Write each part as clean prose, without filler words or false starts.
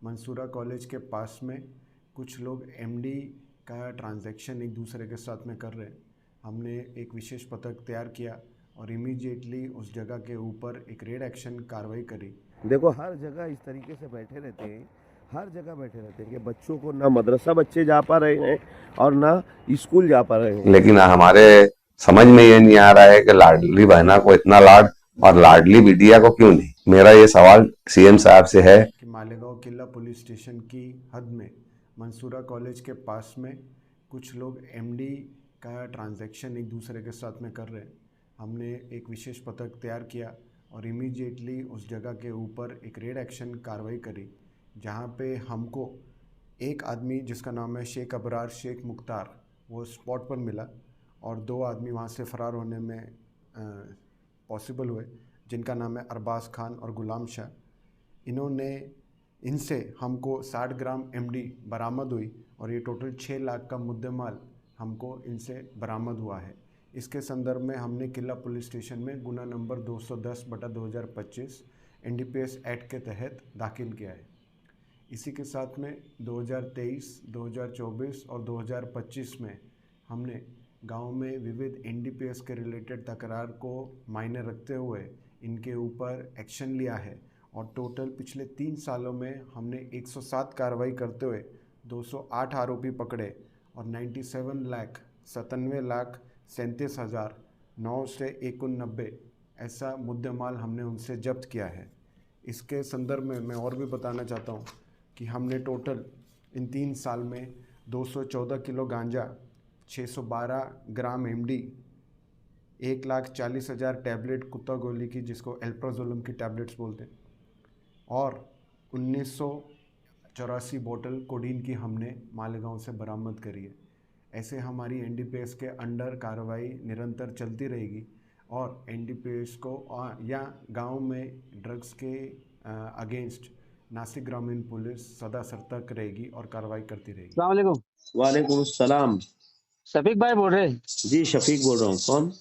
Mansura college के पास में कुछ लोग एमडी का ट्रांजैक्शन एक दूसरे के साथ में कर रहे हैं। हमने एक विशेष पथक तैयार किया और इमीडिएटली उस जगह के ऊपर एक रेड एक्शन कार्रवाई करी। देखो हर जगह इस तरीके से बैठे रहते हैं, हर जगह बैठे रहते हैं कि बच्चों को ना मदरसा बच्चे जा पा रहे हैं और ना स्कूल जा पा रहे हैं। लेकिन हमारे समझ में ये नहीं आ रहा है कि लाडली बहना को इतना लाड और लाडली बिटिया को क्यों नहीं। मेरा ये सवाल सीएम साहब से है कि मालेगांव किला पुलिस स्टेशन की हद में मंसूरा कॉलेज के पास में कुछ लोग एमडी का ट्रांजैक्शन एक दूसरे के साथ में कर रहे हैं। हमने एक विशेष पथक तैयार किया और इमीडिएटली उस जगह के ऊपर एक रेड एक्शन कार्रवाई करी, जहां पे हमको एक आदमी जिसका नाम है शेख अबरार शेख मुख्तार वो स्पॉट पर मिला और दो आदमी वहां से फ़रार होने में पॉसिबल हुए, जिनका नाम है अरबाज खान और गुलाम शाह। इनसे हमको 60 ग्राम एमडी बरामद हुई और ये टोटल 6 लाख का मुद्देमाल हमको इनसे बरामद हुआ है। इसके संदर्भ में हमने किला पुलिस स्टेशन में गुना नंबर 210/2025 एनडीपीएस एक्ट के तहत दाखिल किया है। इसी के साथ में 2023, 2024 और 2025 में हमने गांव में विविध एनडीपीएस के रिलेटेड तकरार को मायने रखते हुए इनके ऊपर एक्शन लिया है और टोटल पिछले 3 सालों में हमने 107 कार्रवाई करते हुए 208 आरोपी पकड़े और 97,37,37,989 ऐसा मुद्देमाल हमने उनसे जब्त किया है। इसके संदर्भ में मैं और भी बताना चाहता हूँ कि हमने टोटल इन 3 साल में 214 किलो गांजा, 612 ग्राम एमडी, 1,40,000 टैबलेट कुत्ता गोली की जिसको एल्प्राजोलम की टैबलेट्स बोलते हैं और 1984 बोतल कोडीन की हमने मालेगांव से बरामद करी है। ऐसे हमारी एनडीपीएस के अंडर कार्रवाई निरंतर चलती रहेगी और एनडीपीएस को या गांव में ड्रग्स के अगेंस्ट नासिक ग्रामीण पुलिस सदा सतर्क रहेगी और कार्रवाई करती रहेगी। अस्सलाम वालेकुम। वालेकुम सलाम। शफीक भाई बोल रहे? जी शफीक बोल रहा हूँ। कौन?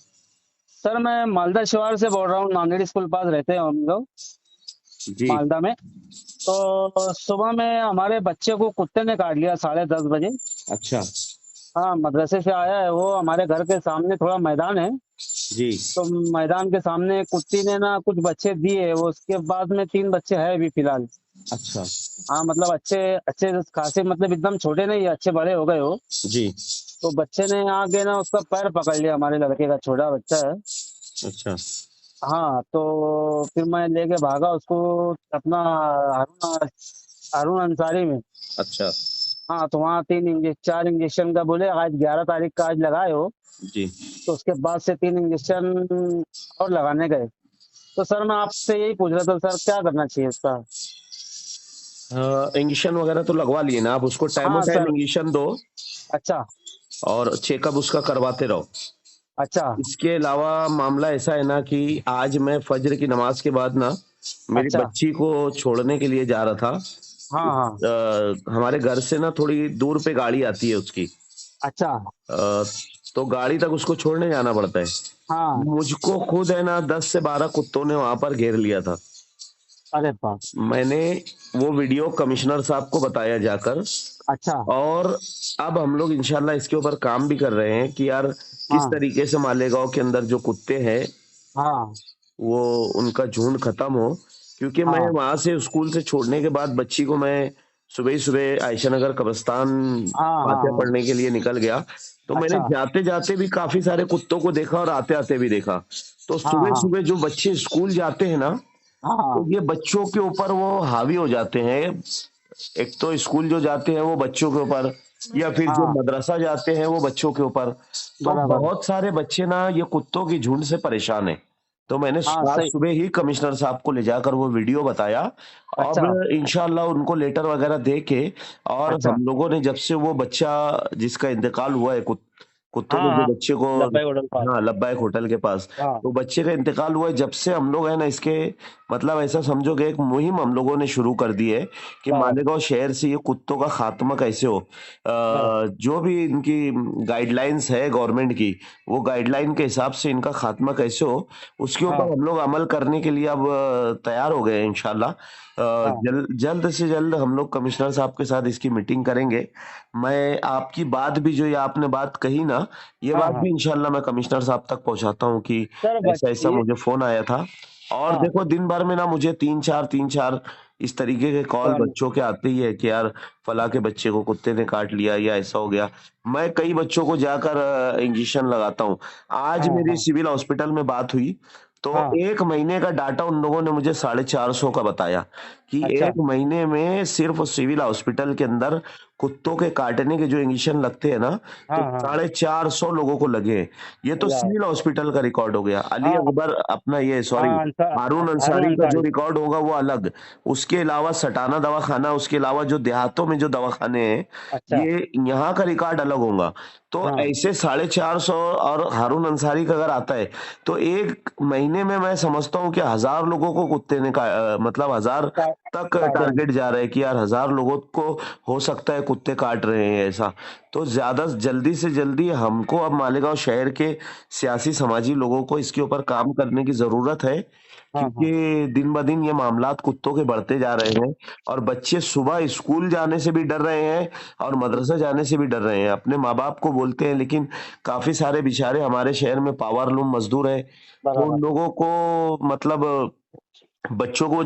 सर मैं मालदा शिवार से बोल रहा हूँ। नांदेड़ स्कूल पास रहते हैं हम लोग जी मालदा में। तो सुबह में हमारे बच्चे को कुत्ते ने काट लिया 10:30 बजे। अच्छा हाँ, मदरसे से आया है वो। हमारे घर के सामने थोड़ा मैदान है, जी तो मैदान के सामने कुत्ती ने ना कुछ बच्चे दिए। वो उसके बाद में 3 बच्चे हैं अभी फिलहाल। अच्छा हाँ, मतलब अच्छे अच्छे खासे, मतलब एकदम छोटे नहीं, अच्छे बड़े हो गए हो। जी तो बच्चे ने आगे ना उसका पैर पकड़ लिया, हमारे लड़के का, छोटा बच्चा है। अच्छा हाँ, तो फिर मैं लेके भागा उसको अपना हारून हारून अंसारी में। अच्छा हाँ, तो वहाँ 4 इंजेक्शन का बोले, आज 11 तारीख का आज लगाए हो। जी। तो उसके बाद से 3 इंजेक्शन और लगाने गए। तो सर मैं आपसे यही पूछ रहा था सर, क्या करना चाहिए इसका? इंजेक्शन वगैरह तो लगवा लिए ना आप? उसको टाइमो हाँ टाइम सर। इंजेक्शन दो अच्छा और चेकअप उसका करवाते रहो। अच्छा इसके अलावा मामला ऐसा है ना कि आज मैं फज्र की नमाज के बाद ना मेरी अच्छा। बच्ची को छोड़ने के लिए जा रहा था। हाँ हाँ। हमारे घर से ना थोड़ी दूर पे गाड़ी आती है उसकी। अच्छा। अ, तो गाड़ी तक उसको छोड़ने जाना पड़ता है। हाँ। मुझको खुद है ना 10 से 12 कुत्तों ने वहां पर घेर लिया था। अरे बाप। मैंने वो वीडियो कमिश्नर साहब को बताया जाकर अच्छा। और अब हम लोग इंशाल्लाह इसके ऊपर काम भी कर रहे हैं कि यार किस हाँ तरीके से मालेगांव के अंदर जो कुत्ते हैं हाँ वो उनका झुंड खत्म हो। क्योंकि मैं हाँ वहां से स्कूल से छोड़ने के बाद बच्ची को मैं सुबह ही सुबह आयशा नगर कब्रिस्तान हाँ हाँ फातिहा हाँ। पढ़ने के लिए निकल गया। तो मैंने अच्छा। जाते जाते भी काफी सारे कुत्तों को देखा और आते आते भी देखा। तो हाँ सुबह हाँ सुबह जो बच्चे स्कूल जाते हैं ना, हाँ तो हाँ। ये बच्चों के ऊपर वो हावी हो जाते हैं। एक तो स्कूल जो जाते हैं वो बच्चों के ऊपर, या फिर जो हाँ, मदरसा जाते हैं वो बच्चों के ऊपर। तो बराबर। बहुत सारे बच्चे ना ये कुत्तों की झुंड से परेशान है। तो मैंने हाँ आज सही। सुबह ही कमिश्नर साहब को ले जाकर वो वीडियो बताया। अब अच्छा इंशाल्लाह उनको लेटर वगैरह दे के, और अच्छा। हम लोगों ने जब से वो बच्चा जिसका इंतकाल हुआ है कुत्तों हाँ के जो हाँ, बच्चे को, लब्बाई होटल पास। हाँ लब्बाइक होटल के पास, हाँ तो बच्चे का इंतकाल हुआ है। जब से हम लोग है ना इसके मतलब ऐसा समझो कि एक मुहिम हम लोगों ने शुरू कर दी है कि बराबर मालेगांव शहर से ये कुत्तों का खात्मा कैसे हो। बराबर। जो भी इनकी गाइडलाइंस है गवर्नमेंट की, वो गाइडलाइन के हिसाब से इनका खात्मा कैसे हो, उसके ऊपर हाँ हम लोग अमल करने के लिए अब तैयार हो गए हैं इंशाल्लाह। हाँ जल्द से जल्द हम लोग कमिश्नर साहब के साथ इसकी मीटिंग करेंगे। मैं आपकी बात भी, जो ये आपने बात कही ना, ये हाँ बात हाँ भी इंशाल्लाह मैं कमिश्नर साहब तक पहुंचाता हूँ कि सर, ऐसा ऐसा ये मुझे फोन आया था। और हाँ देखो दिन भर में ना मुझे तीन चार इस तरीके के कॉल कॉल। बच्चों के आते ही है कि यार फला के बच्चे को कुत्ते ने काट लिया या ऐसा हो गया। मैं कई बच्चों को जाकर इंजेक्शन लगाता हूँ। आज हाँ मेरी हाँ सिविल हॉस्पिटल में बात हुई, तो हाँ। एक महीने का डाटा उन लोगों ने मुझे 450 का बताया कि अच्छा। एक महीने में सिर्फ सिविल हॉस्पिटल के अंदर कुत्तों के काटने के जो इंजेक्शन लगते हैं ना, तो हाँ हाँ। 450 लोगों को लगे हैं। ये तो अल्लाह। सिविल हॉस्पिटल का रिकॉर्ड हो गया। अली हाँ अकबर अपना, ये सॉरी, हाँ, हारून हारून अंसारी का जो अंसारी। रिकॉर्ड होगा वो अलग। उसके अलावा सटाना दवाखाना, उसके अलावा जो देहातों में जो दवाखाने हैं, अच्छा। ये यहाँ का रिकॉर्ड अलग होगा। तो हाँ ऐसे 450 और हारून अंसारी का अगर आता है, तो एक महीने में मैं समझता हूँ कि 1000 लोगों को कुत्ते ने मतलब 1000 का, तक काटे हैं। टारगेट जा रहा है कि यार 1000 लोगों को हो सकता है कुत्ते काट रहे हैं ऐसा। तो ज्यादा जल्दी से जल्दी हमको अब मालेगांव शहर के सियासी समाजी लोगों को इसके ऊपर काम करने की जरूरत है, हाँ हाँ क्योंकि दिन ब दिन ये मामलात कुत्तों के बढ़ते जा रहे हैं। और बच्चे सुबह स्कूल जाने से भी डर रहे हैं और मदरसा जाने से भी डर रहे हैं। अपने माँ बाप को बोलते हैं, लेकिन काफी सारे बेचारे हमारे शहर में पावर लूम मजदूर है, तो बराबर। उन लोगों को मतलब बच्चों को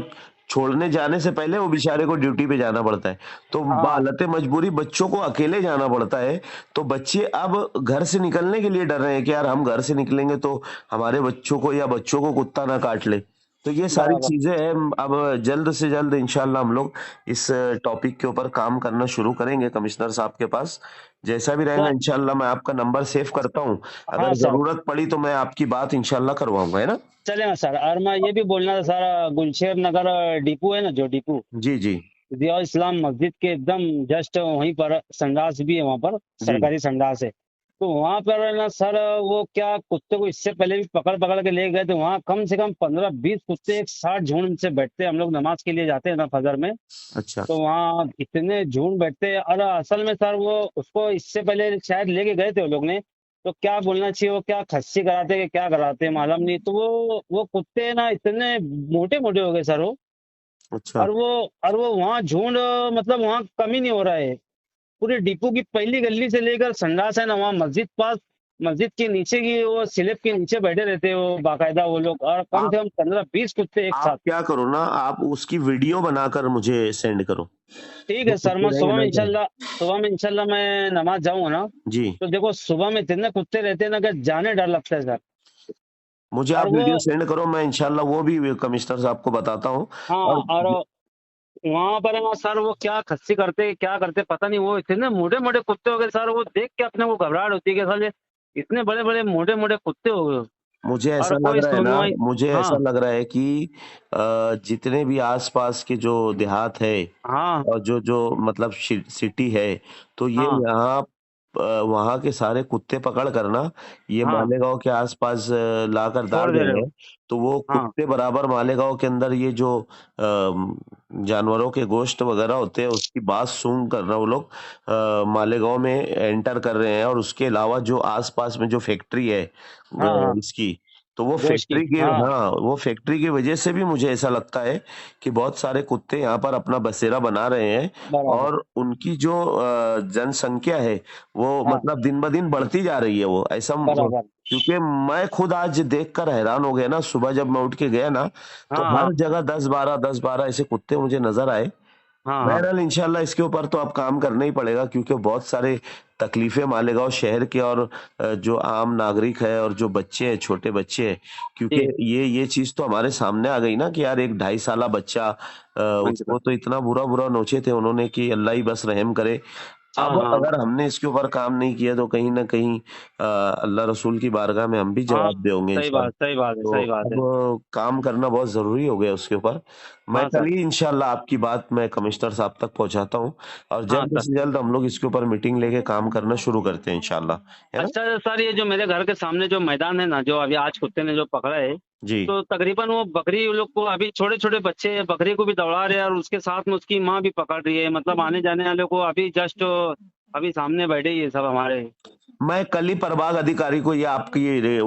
छोड़ने जाने से पहले वो बेचारे को ड्यूटी पे जाना पड़ता है। तो हाँ बालते मजबूरी बच्चों को अकेले जाना पड़ता है। तो बच्चे अब घर से निकलने के लिए डर रहे हैं कि यार हम घर से निकलेंगे तो हमारे बच्चों को या बच्चों को कुत्ता ना काट ले। तो ये सारी बराबर। चीजें हैं। अब जल्द से जल्द इंशाल्लाह हम लोग इस टॉपिक के ऊपर काम करना शुरू करेंगे कमिश्नर साहब के पास। जैसा भी रहेगा सर। इंशाल्लाह मैं आपका नंबर सेव करता हूँ। हाँ अगर सर, जरूरत पड़ी तो मैं आपकी बात इंशाल्लाह करवाऊंगा, है ना। चलेगा सर। और मैं ये भी बोलना था सर, गुलशेर नगर डिपो है ना, जो डिपो जी जी जिया इस्लाम मस्जिद के एकदम जस्ट वहीं पर संडास भी है, वहाँ पर जी। सरकारी संडास है। तो वहाँ पर है ना सर, वो क्या कुत्ते को इससे पहले भी पकड़ पकड़ के ले गए थे। वहाँ कम से कम 15-20 कुत्ते एक साथ झुंड से बैठते हैं। हम लोग नमाज के लिए जाते हैं ना फजर में, अच्छा। तो वहाँ इतने झुंड बैठते हैं। और असल में सर वो उसको इससे पहले शायद लेके गए थे वो लोग ने, तो क्या बोलना चाहिए, वो क्या खस्सी कराते कि क्या कराते मालूम नहीं। तो वो कुत्ते ना इतने मोटे मोटे हो गए सर वो। अच्छा। और वो और वो वहाँ झुंड, मतलब वहाँ कमी नहीं हो रहा है। पूरे डिपो की पहली गली से लेकर संडास है ना, वहाँ मस्जिद पास, मस्जिद के नीचे की वो स्लैब के नीचे बैठे रहते हैं वो बाकायदा वो लोग। और कम आप से कम 15-20 कुत्ते एक आप साथ। क्या करो ना, आप उसकी वीडियो बनाकर मुझे सेंड करो। ठीक जो है सर, कुत्ते मैं रहेंगे सुबह में ना तो, इंशाल्लाह, मैं नमाज जाऊंगा ना, जी, तो देखो सुबह में इतने कुत्ते रहते हैं ना कि जाने डर लगता है सर। मुझे और आप वो वीडियो सेंड करो, मैं इंशाल्लाह वो भी कमिश्नर साहब को बताता हूँ। हाँ, और और वहां पर है ना सर, वो क्या खस्सी करते क्या करते पता नहीं। वो इतने मोटे मोटे कुत्ते हो गए सर, वो देख के अपने को घबराहट होती है कि साले इतने बड़े बड़े मोटे मोटे कुत्ते हो गए। मुझे और ऐसा लग कोई रहा है ना, सुनवाई। मुझे ऐसा हाँ लग रहा है कि जितने भी आसपास के जो देहात है हाँ और जो जो मतलब सिटी है, तो ये हाँ यहाँ वहाँ के सारे कुत्ते पकड़ कर ना ये हाँ, मालेगांव के आसपास लाकर छोड़ डाल दे रहे रहे हो। हैं। तो वो हाँ कुत्ते बराबर मालेगांव के अंदर ये जो जानवरों के गोश्त वगैरह होते हैं उसकी बात सूंघ कर ना वो लोग मालेगांव में एंटर कर रहे हैं। और उसके अलावा जो आसपास में जो फैक्ट्री है हाँ हाँ, इसकी, तो वो गोश्त की। फैक्ट्री के, हाँ हाँ वो फैक्ट्री की वजह से भी मुझे ऐसा लगता है कि बहुत सारे कुत्ते यहाँ पर अपना बसेरा बना रहे हैं। बराबर। और उनकी जो जनसंख्या है वो हाँ मतलब दिन ब दिन बढ़ती जा रही है वो ऐसा बराबर। क्योंकि मैं खुद आज देखकर हैरान हो गया ना, सुबह जब मैं उठ के गया ना, तो हाँ हाँ हर जगह 10-12 ऐसे कुत्ते मुझे नजर आए। हाँ हाँ बहरहाल इंशाल्लाह इसके ऊपर तो अब काम करना ही पड़ेगा, क्योंकि बहुत सारे तकलीफें मालेगांव शहर के और जो आम नागरिक है और जो बच्चे हैं, छोटे बच्चे हैं, क्योंकि जी। ये चीज तो हमारे सामने आ गई ना कि यार एक 2.5 साल बच्चा, अच्छा। उसको तो इतना बुरा बुरा नोचे थे उन्होंने कि अल्लाह ही बस रहम करे। हाँ अब हाँ अगर हमने इसके ऊपर काम नहीं किया तो कहीं ना कहीं अल्लाह रसूल की बारगाह में हम भी हाँ, जवाब देंगे सही इंशाल्लाह। बात, सही बात है, तो सही बात है। अब काम करना बहुत जरूरी हो गया उसके ऊपर। मैं हाँ कल सर। ही इंशाल्लाह आपकी बात मैं कमिश्नर साहब तक पहुंचाता हूँ और हाँ जल्द सर। से जल्द हम लोग इसके ऊपर मीटिंग लेके काम करना शुरू करते हैं इंशाल्लाह, है ना? अच्छा सर, ये जो मेरे घर के सामने जो मैदान है ना, जो अभी आज कुत्ते ने जो पकड़ा है, जी। तो तकरीबन वो बकरी लोग को, अभी छोटे छोटे बच्चे बकरी को भी दौड़ा रहे हैं और उसके साथ में उसकी माँ भी पकड़ रही है। मतलब आने जाने वाले को अभी जस्ट अभी सामने बैठे ही है सब हमारे। मैं कल ही प्रभाग अधिकारी को ये आपकी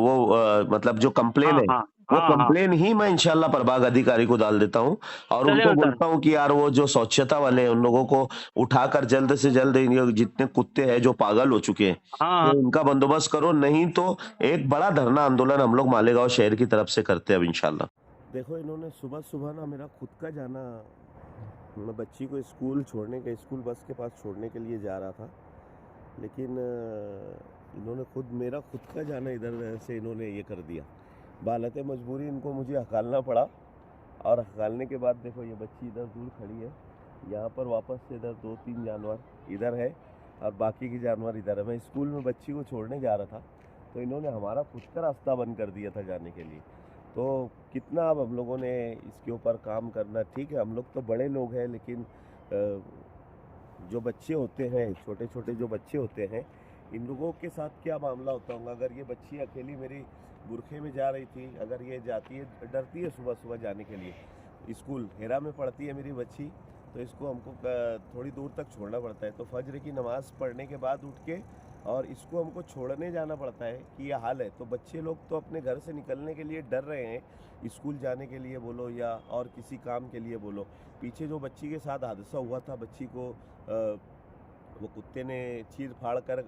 मतलब जो कंप्लेन हाँ है हाँ वो हाँ हाँ। कंप्लेन ही मैं इंशाल्लाह प्रभाग अधिकारी को डाल देता हूँ और उनको चलेगा सर। बोलता हूँ कि यार वो जो स्वच्छता वाले हैं उन लोगों को उठाकर जल्द से जल्द ये जितने कुत्ते हैं जो पागल हो चुके हैं हाँ तो हाँ। इनका बंदोबस्त करो, नहीं तो एक बड़ा धरना आंदोलन हम लोग मालेगांव शहर की तरफ से करते हैं अब इंशाल्लाह। देखो, इन्होंने सुबह सुबह ना मेरा खुद का जाना, मैं बच्ची को स्कूल छोड़ने के, स्कूल बस के पास छोड़ने के लिए जा रहा था, लेकिन इन्होंने मेरा खुद का जाना इधर से इन्होंने ये कर दिया। बालत मजबूरी इनको मुझे हकालना पड़ा और हकालने के बाद देखो ये बच्ची इधर दूर खड़ी है, यहाँ पर वापस से इधर 2-3 जानवर इधर है और बाकी के जानवर इधर है। मैं स्कूल में बच्ची को छोड़ने जा रहा था तो इन्होंने हमारा खुद का रास्ता बंद कर दिया था जाने के लिए। तो कितना अब हम लोगों ने इसके ऊपर काम करना, ठीक है हम लोग तो बड़े लोग हैं, लेकिन जो बच्चे होते हैं, छोटे छोटे जो बच्चे होते हैं, इन लोगों के साथ क्या मामला होता होगा। अगर ये बच्ची अकेली मेरी बुरखे में जा रही थी, अगर ये जाती है, डरती है सुबह सुबह जाने के लिए, स्कूल हेरा में पढ़ती है मेरी बच्ची, तो इसको हमको थोड़ी दूर तक छोड़ना पड़ता है। तो फजर की नमाज़ पढ़ने के बाद उठ के और इसको हमको छोड़ने जाना पड़ता है कि ये हाल है। तो बच्चे लोग तो अपने घर से निकलने के लिए डर रहे हैं, स्कूल जाने के लिए बोलो या और किसी काम के लिए बोलो। पीछे जो बच्ची के साथ हादसा हुआ था, बच्ची को वो कुत्ते ने चीर फाड़ कर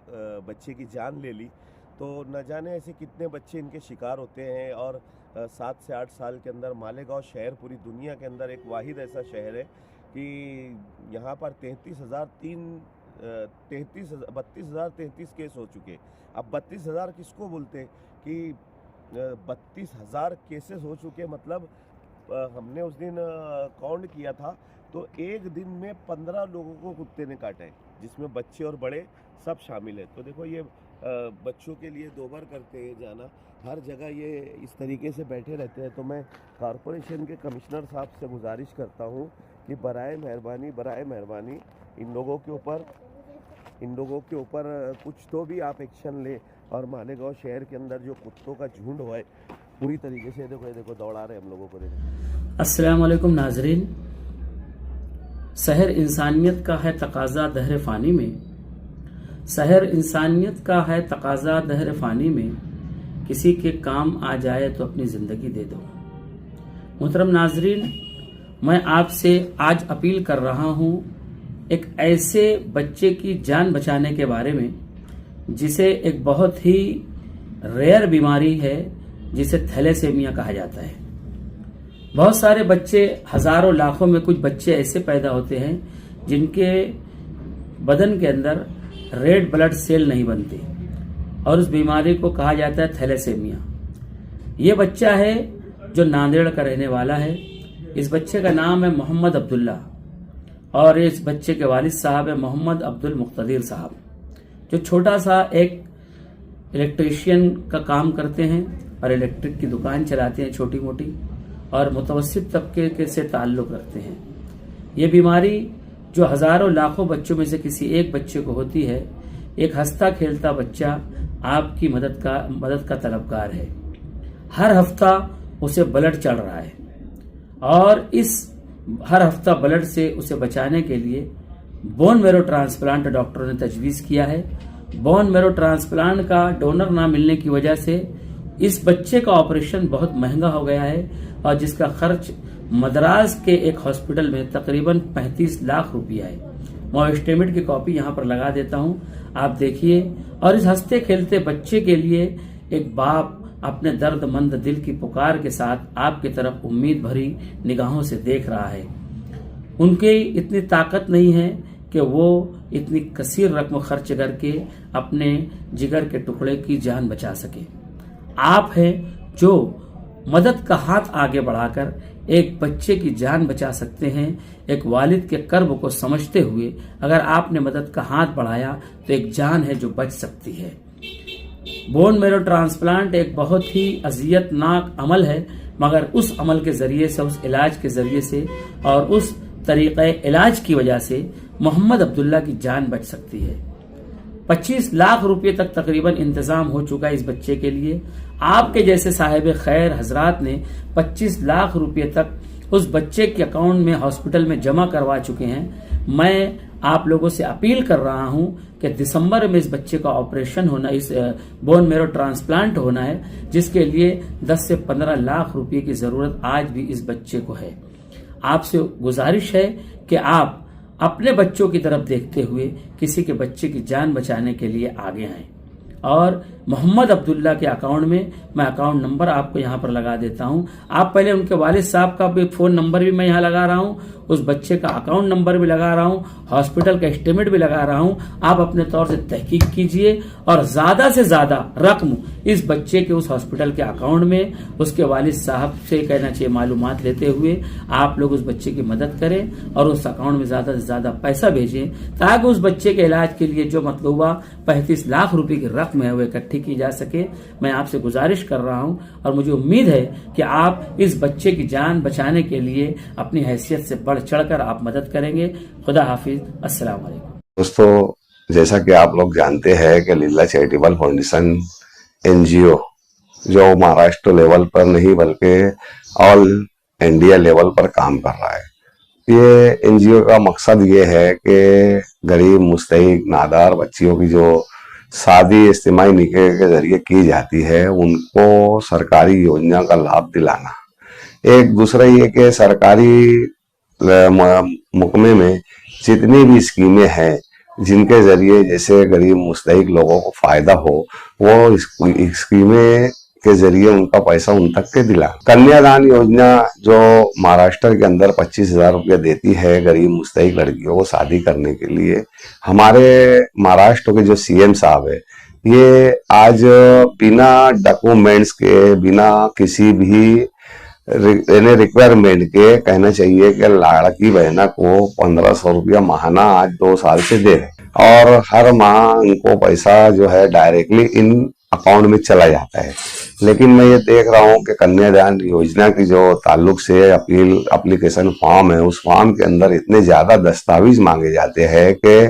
बच्चे की जान ले ली। तो न जाने ऐसे कितने बच्चे इनके शिकार होते हैं। और 7 से 8 साल के अंदर मालेगांव शहर पूरी दुनिया के अंदर एक वाहिद ऐसा शहर है कि यहाँ पर 32,033 केस हो चुके। अब 32,000 किसको बोलते कि 32,000 केसेस हो चुके, मतलब हमने उस दिन काउंट किया था तो एक दिन में 15 लोगों को कुत्ते ने काटा है, जिसमें बच्चे और बड़े सब शामिल हैं। तो देखो ये बच्चों के लिए दोबार करते हैं जाना, हर जगह ये इस तरीके से बैठे रहते हैं। तो मैं कॉरपोरेशन के कमिश्नर साहब से गुजारिश करता हूँ कि बराए मेहरबानी इन लोगों के ऊपर कुछ तो भी आप एक्शन लें और मालेगांव शहर के अंदर जो कुत्तों का झुंड हुआ है पूरी तरीके से देखो दौड़ा रहे हम लोगों को। देखो, अस्सलाम वालेकुम नाजरीन। शहर इंसानियत का है तकाजा दहर फ़ानी में, शहर इंसानियत का है तकाजा दहर फ़ानी में, किसी के काम आ जाए तो अपनी ज़िंदगी दे दो। मोहतरम नाजरीन, मैं आपसे आज अपील कर रहा हूँ एक ऐसे बच्चे की जान बचाने के बारे में जिसे एक बहुत ही रेयर बीमारी है जिसे थैलेसेमिया कहा जाता है। बहुत सारे बच्चे, हजारों लाखों में कुछ बच्चे ऐसे पैदा होते हैं जिनके बदन के अंदर रेड ब्लड सेल नहीं बनते और उस बीमारी को कहा जाता है थैलेसेमिया। ये बच्चा है जो नांदेड़ का रहने वाला है। इस बच्चे का नाम है मोहम्मद अब्दुल्ला और इस बच्चे के वालिद साहब है मोहम्मद अब्दुल मुख्तदिर साहब, जो छोटा सा एक इलेक्ट्रीशियन का काम करते हैं और इलेक्ट्रिक की दुकान चलाते हैं छोटी मोटी, और मुतवस्सित तबके के से ताल्लुक़ रखते हैं। ये बीमारी जो हजारों लाखों बच्चों में से किसी एक बच्चे को होती है, एक हंसता खेलता बच्चा आपकी मदद का तलबगार है। हर हफ्ता उसे ब्लड चढ़ रहा है और इस हर हफ्ता ब्लड से उसे बचाने के लिए बोन मैरो ट्रांसप्लांट डॉक्टरों ने तजवीज़ किया है। बोन मैरो ट्रांसप्लांट का डोनर ना मिलने की वजह से इस बच्चे का ऑपरेशन बहुत महंगा हो गया है और जिसका खर्च मद्रास के एक हॉस्पिटल में तकरीबन 35 लाख रुपया है। मैं एस्टीमेट की कॉपी यहाँ पर लगा देता हूँ, आप देखिए। और इस हंसते खेलते बच्चे के लिए एक बाप अपने दर्दमंद दिल की पुकार के साथ आपकी तरफ उम्मीद भरी निगाहों से देख रहा है। उनके इतनी ताकत नहीं है कि वो इतनी कसीर रकम खर्च करके अपने जिगर के टुकड़े की जान बचा सके। आप हैं जो मदद का हाथ आगे बढ़ाकर एक बच्चे की जान बचा सकते हैं। एक वालिद के कर्ब को समझते हुए अगर आपने मदद का हाथ बढ़ाया तो एक जान है जो बच सकती है। बोन मैरो ट्रांसप्लांट एक बहुत ही अजियतनाक अमल है, मगर उस अमल के जरिए से, उस इलाज के जरिए से और उस तरीक़े इलाज की वजह से मोहम्मद अब्दुल्ला की जान बच सकती है। 25 लाख रुपए तक तकरीबन इंतजाम हो चुका है इस बच्चे के लिए। आपके जैसे साहिब खैर हजरात ने 25 लाख रुपए तक उस बच्चे के अकाउंट में हॉस्पिटल में जमा करवा चुके हैं। मैं आप लोगों से अपील कर रहा हूं कि दिसंबर में इस बच्चे का ऑपरेशन होना, इस बोन मैरो ट्रांसप्लांट होना है, जिसके लिए 10 से 15 लाख रुपए की जरूरत आज भी इस बच्चे को है। आपसे गुजारिश है कि आप अपने बच्चों की तरफ देखते हुए किसी के बच्चे की जान बचाने के लिए आगे आएं। और मोहम्मद अब्दुल्ला के अकाउंट में मैं अकाउंट नंबर आपको यहां पर लगा देता हूं। आप पहले उनके वालिद साहब का भी फोन नंबर भी मैं यहां लगा रहा हूं, उस बच्चे का अकाउंट नंबर भी लगा रहा हूं, हॉस्पिटल का एस्टिमेट भी लगा रहा हूं। आप अपने तौर से तहकीक कीजिए और ज्यादा से ज्यादा रकम इस बच्चे के उस हॉस्पिटल के अकाउंट में उसके वालिद साहब से कहना चाहिए मालूमात लेते हुए आप लोग उस बच्चे की मदद करें और उस अकाउंट में ज्यादा से ज्यादा पैसा भेजें, ताकि उस बच्चे के इलाज के लिए जो मतलूबा 35 लाख रुपए की रकम है वो इकट्ठी की जा सके। मैं आपसे गुजारिश कर रहा हूं और मुझे उम्मीद है कि आप इस बच्चे की जान बचाने के लिए अपनी हैसियत से बढ़ चढ़कर आप मदद करेंगे। खुदा हाफिज, अस्सलाम वालेकुम। दोस्तों, जैसा कि आप लोग जानते हैं कि लीला चैरिटेबल फाउंडेशन एनजीओ जो महाराष्ट्र लेवल पर नहीं बल्कि ऑल इंडिया लेवल पर काम कर रहा है। ये एनजीओ का मकसद ये है कि गरीब, मुस्तहिक, नादार बच्चियों की जो शादी इज्तिमाई निकाह के जरिए की जाती है उनको सरकारी योजना का लाभ दिलाना। एक दूसरा ये कि सरकारी मुकमे में जितनी भी स्कीमें हैं जिनके जरिए जैसे गरीब मुस्तहिक लोगों को फायदा हो, वो स्कीमें के जरिए उनका पैसा उन तक के दिला। कन्यादान योजना जो महाराष्ट्र के अंदर 25,000 रुपया देती है गरीब मुस्तहिक लड़कियों को शादी करने के लिए, हमारे महाराष्ट्र के जो सीएम साहब है ये आज बिना डॉक्यूमेंट्स के, बिना किसी भी रिक्वायरमेंट के कहना चाहिए कि लड़की बहना को 1500 रुपया महाना आज 2 साल से दे रहे और हर माह उनको पैसा जो है डायरेक्टली इन अकाउंट में चला जाता है। लेकिन मैं ये देख रहा हूँ कि कन्यादान योजना की जो ताल्लुक से एप्लीकेशन फॉर्म है, उस फॉर्म के अंदर इतने ज्यादा दस्तावेज मांगे जाते हैं कि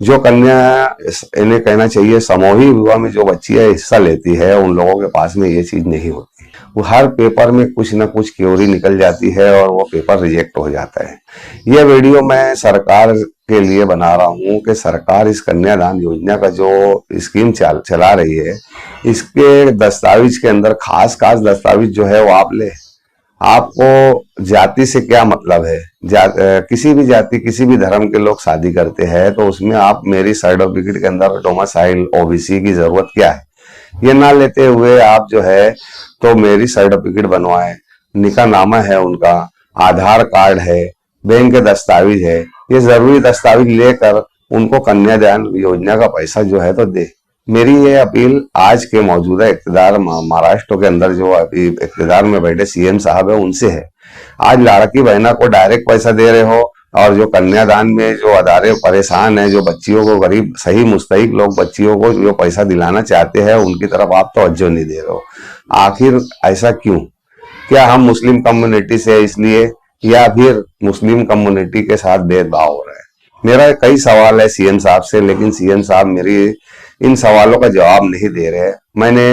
जो कन्या, इन्हें कहना चाहिए सामूहिक विवाह में जो बच्चियां हिस्सा लेती है उन लोगों के पास में ये चीज नहीं होती। वो हर पेपर में कुछ ना कुछ क्योरी निकल जाती है और वो पेपर रिजेक्ट हो जाता है। ये वीडियो मैं सरकार के लिए बना रहा हूँ कि सरकार इस कन्यादान योजना का जो स्कीम चला रही है, इसके दस्तावेज के अंदर खास दस्तावेज जो है वो आप ले। आपको जाति से क्या मतलब है? किसी भी जाति, किसी भी धर्म के लोग शादी करते हैं तो उसमें आप मेरी सर्टिफिकेट के अंदर डोमिसाइल ओबीसी की जरूरत क्या है? ये ना लेते हुए आप जो है तो मेरी सर्टिफिकेट बनवाएं, निकाहनामा है उनका, आधार कार्ड है, बैंक के दस्तावेज है, ये जरूरी दस्तावेज लेकर उनको कन्यादान योजना का पैसा जो है तो दे। मेरी ये अपील आज के मौजूदा इक़्तिदार महाराष्ट्र के अंदर जो अभी इक़्तिदार में बैठे सीएम साहब है उनसे है। आज लड़की बहना को डायरेक्ट पैसा दे रहे हो और जो कन्यादान में जो अदारे परेशान है, जो बच्चियों को, गरीब सही मुस्तहिक लोग बच्चियों को जो पैसा दिलाना चाहते हैं उनकी तरफ आप तवज्जो नहीं दे रहे हो। आखिर ऐसा क्यों? क्या हम मुस्लिम कम्युनिटी से इसलिए, या फिर मुस्लिम कम्युनिटी के साथ भेदभाव हो रहा है? मेरा कई सवाल है सीएम साहब से, लेकिन सीएम साहब मेरी इन सवालों का जवाब नहीं दे रहे। मैंने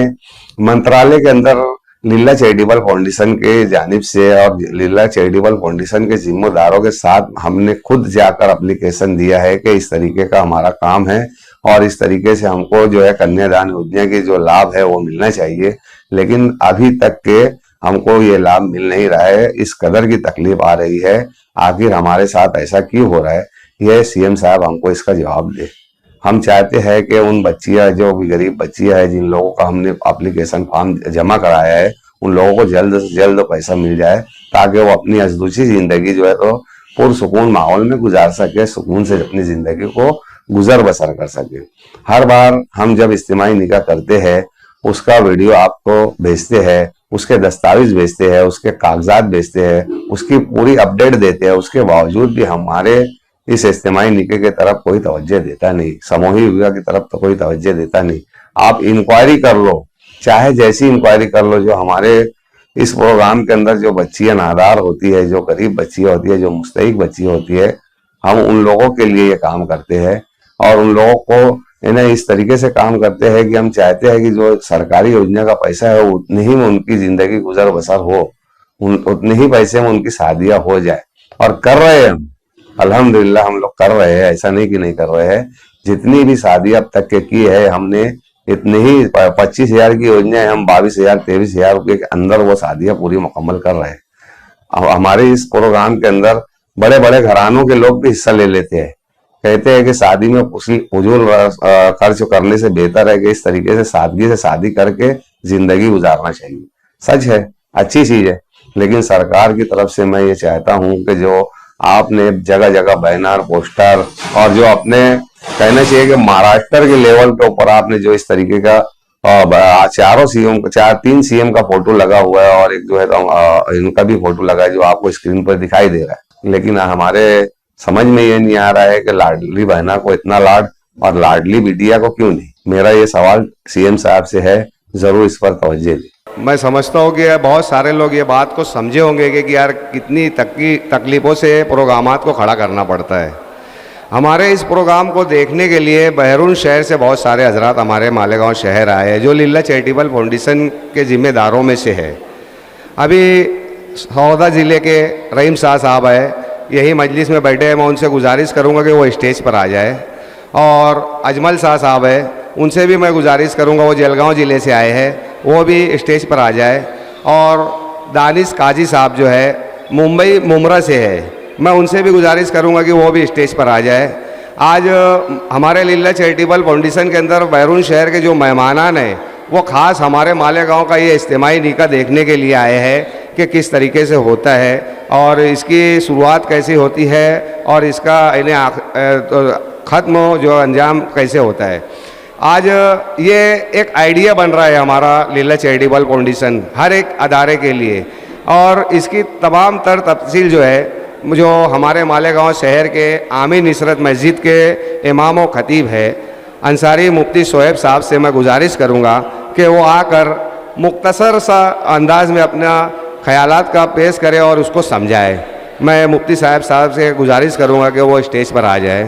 मंत्रालय के अंदर लीला चैरिटेबल फाउंडेशन के जानिब से और लीला चैरिटेबल फाउंडेशन के जिम्मेदारों के साथ हमने खुद जाकर एप्लीकेशन दिया है कि इस तरीके का हमारा काम है और इस तरीके से हमको जो है कन्यादान योजना के जो लाभ है वो मिलना चाहिए, लेकिन अभी तक के हमको ये लाभ मिल नहीं रहा है। इस कदर की तकलीफ आ रही है, आखिर हमारे साथ ऐसा क्यों हो रहा है? यह सीएम साहब हमको इसका जवाब दे। हम चाहते हैं कि उन बच्चियां, जो भी गरीब बच्चियां हैं जिन लोगों का हमने एप्लीकेशन फॉर्म जमा कराया है, उन लोगों को जल्द से जल्द पैसा मिल जाए ताकि वो अपनी अजदूची जिंदगी जो है तो पुरसुकून माहौल में गुजार सके, सुकून से अपनी जिंदगी को गुजर बसर कर सके। हर बार हम जब इज्तिमाई निकाह करते हैं उसका वीडियो आपको भेजते हैं, उसके दस्तावेज भेजते हैं, उसके कागजात भेजते हैं, उसकी पूरी अपडेट देते हैं, उसके बावजूद भी हमारे इस इज्तिमाई निकाह की तरफ कोई तवज्जो देता नहीं, सामूहिक विवाह की तरफ तो कोई तवज्जो देता नहीं। आप इंक्वायरी कर लो, चाहे जैसी इंक्वायरी कर लो, जो हमारे इस प्रोग्राम के अंदर जो बच्चियां नादार होती है, जो गरीब बच्चियां होती है, जो मुस्तहिक बच्चियां होती है, हम उन लोगों के लिए ये काम करते हैं और उन लोगों को इन्हें इस तरीके से काम करते हैं कि हम चाहते हैं कि जो सरकारी योजना का पैसा है उतनी ही में उनकी जिंदगी गुजर बसर हो, उतने ही पैसे में उनकी शादियां हो जाए। और कर रहे हैं हम, अल्हम्दुलिल्लाह हम लोग कर रहे हैं, ऐसा नहीं कि नहीं कर रहे हैं। जितनी भी शादी अब तक के की है हमने, इतनी ही 25,000 की योजना है, हम 22,000 23,000 रुपये के अंदर वो शादियां पूरी मुकम्मल कर रहे हैं। अब हमारे इस प्रोग्राम के अंदर बड़े बड़े घरानों के लोग भी हिस्सा ले लेते हैं। कहते हैं कि शादी में फजूल खर्च करने से बेहतर है कि इस तरीके से सादगी से शादी करके जिंदगी गुजारना चाहिए। सच है, अच्छी चीज है, लेकिन सरकार की तरफ से मैं ये चाहता हूं कि जो आपने जगह जगह बैनर पोस्टर और जो अपने कहना चाहिए कि महाराष्ट्र के लेवल पे ऊपर आपने जो इस तरीके का चारों सीएम का 3 सीएम का फोटो लगा हुआ है और एक जो है तो इनका भी फोटो लगा है जो आपको स्क्रीन पर दिखाई दे रहा है, लेकिन हमारे समझ में ये नहीं आ रहा है कि लाडली बहना को इतना लाड और लाडली बिटिया को क्यों नहीं। मेरा ये सवाल सीएम साहब से है, जरूर इस पर तवज्जो दें। मैं समझता हूँ कि बहुत सारे लोग ये बात को समझे होंगे कि यार कितनी तकलीफों से प्रोग्रामात को खड़ा करना पड़ता है। हमारे इस प्रोग्राम को देखने के लिए बहरून शहर से बहुत सारे हजरात हमारे मालेगांव शहर आए हैं, जो लीला चैरिटेबल फाउंडेशन के जिम्मेदारों में से है। अभी सौदा ज़िले के रहीम शाह साहब है, यही मजलिस में बैठे हैं। मैं उनसे गुजारिश करूंगा कि वो स्टेज पर आ जाए। और अजमल शाह साहब है, उनसे भी मैं गुजारिश करूंगा, वो जलगांव ज़िले से आए हैं, वो भी स्टेज पर आ जाए। और दानिश काजी साहब जो है मुंबई मुमरा से है, मैं उनसे भी गुजारिश करूंगा कि वो भी स्टेज पर आ जाए। आज हमारे लीला चैरिटेबल फाउंडेशन के अंदर बहरून शहर के जो मेहमानान हैं वो ख़ास हमारे मालेगांव का ये इज्तिमाई निकाह देखने के लिए आए हैं कि किस तरीके से होता है और इसकी शुरुआत कैसे होती है और इसका ख़त्म जो अंजाम कैसे होता है। आज ये एक आइडिया बन रहा है हमारा लीला चैरिटेबल फाउंडेशन हर एक अदारे के लिए, और इसकी तमाम तर तफसील जो है जो हमारे मालेगांव शहर के आमीन इसरत मस्जिद के इमाम व खतीब है अंसारी मुफ्ती शोएब साहब से मैं गुजारिश करूंगा कि वो आकर मुख्तसर सा अंदाज में अपना ख्यालात का पेश करे और उसको समझाए। मैं मुफ्ती साहब से गुजारिश करूंगा कि वो स्टेज पर आ जाए।